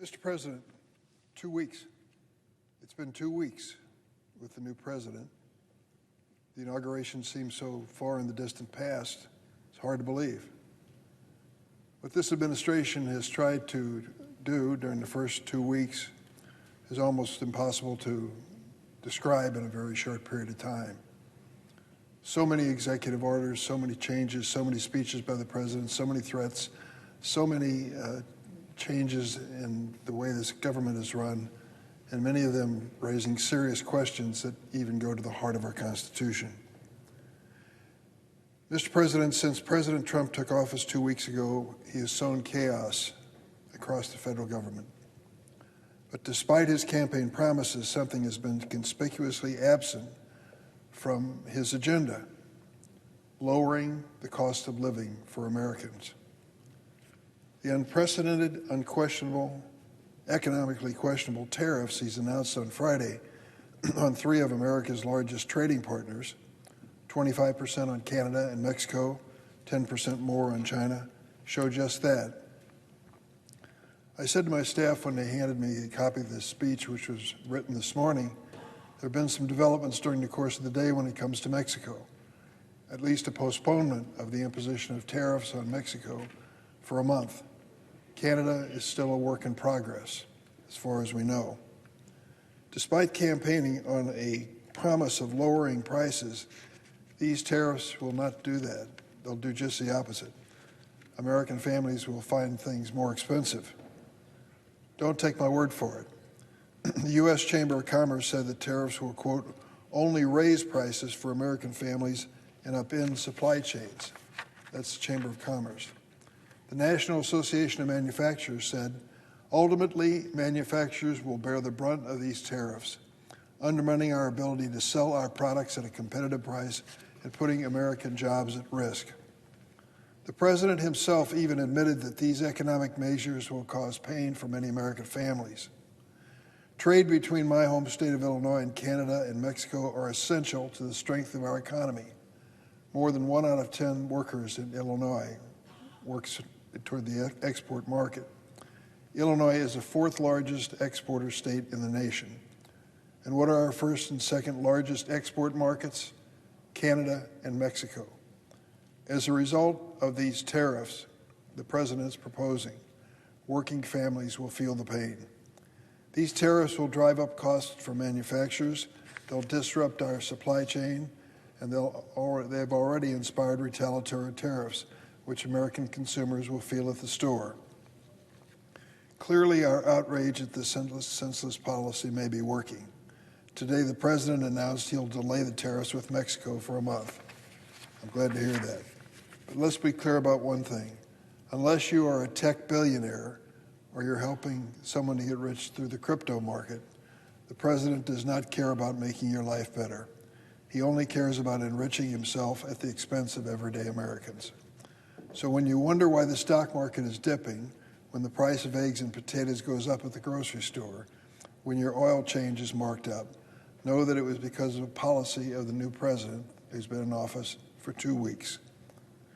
Mr. President, 2 weeks. It's been 2 weeks with the new president. The inauguration seems so far in the distant past, it's hard to believe. What this administration has tried to do during the first 2 weeks is almost impossible to describe in a very short period of time. So many executive orders, so many changes, so many speeches by the president, so many threats, so many changes in the way this government is run, and many of them raising serious questions that even go to the heart of our Constitution. Mr. President, since President Trump took office 2 weeks ago, he has sown chaos across the federal government. But despite his campaign promises, something has been conspicuously absent from his agenda: lowering the cost of living for Americans. The unprecedented, unquestionable, economically questionable tariffs he's announced on Friday on 3 of America's largest trading partners, 25% on Canada and Mexico, 10% more on China, show just that. I said to my staff when they handed me a copy of this speech, which was written this morning, there have been some developments during the course of the day when it comes to Mexico, at least a postponement of the imposition of tariffs on Mexico for a month. Canada is still a work in progress, as far as we know. Despite campaigning on a promise of lowering prices, these tariffs will not do that. They'll do just the opposite. American families will find things more expensive. Don't take my word for it. The U.S. Chamber of Commerce said that tariffs will, quote, only raise prices for American families and upend supply chains. That's the Chamber of Commerce. The National Association of Manufacturers said, ultimately, manufacturers will bear the brunt of these tariffs, undermining our ability to sell our products at a competitive price and putting American jobs at risk. The president himself even admitted that these economic measures will cause pain for many American families. Trade between my home state of Illinois and Canada and Mexico are essential to the strength of our economy. More than 1 out of 10 workers in Illinois works toward the export market. Illinois is the 4th largest exporter state in the nation. And what are our first and second largest export markets? Canada and Mexico. As a result of these tariffs the president is proposing, working families will feel the pain. These tariffs will drive up costs for manufacturers, they'll disrupt our supply chain, and they've already inspired retaliatory tariffs, which American consumers will feel at the store. Clearly, our outrage at this senseless policy may be working. Today, the president announced he'll delay the tariffs with Mexico for a month. I'm glad to hear that. But let's be clear about one thing. Unless you are a tech billionaire or you're helping someone to get rich through the crypto market, the president does not care about making your life better. He only cares about enriching himself at the expense of everyday Americans. So when you wonder why the stock market is dipping, when the price of eggs and potatoes goes up at the grocery store, when your oil change is marked up, know that it was because of a policy of the new president who's been in office for 2 weeks.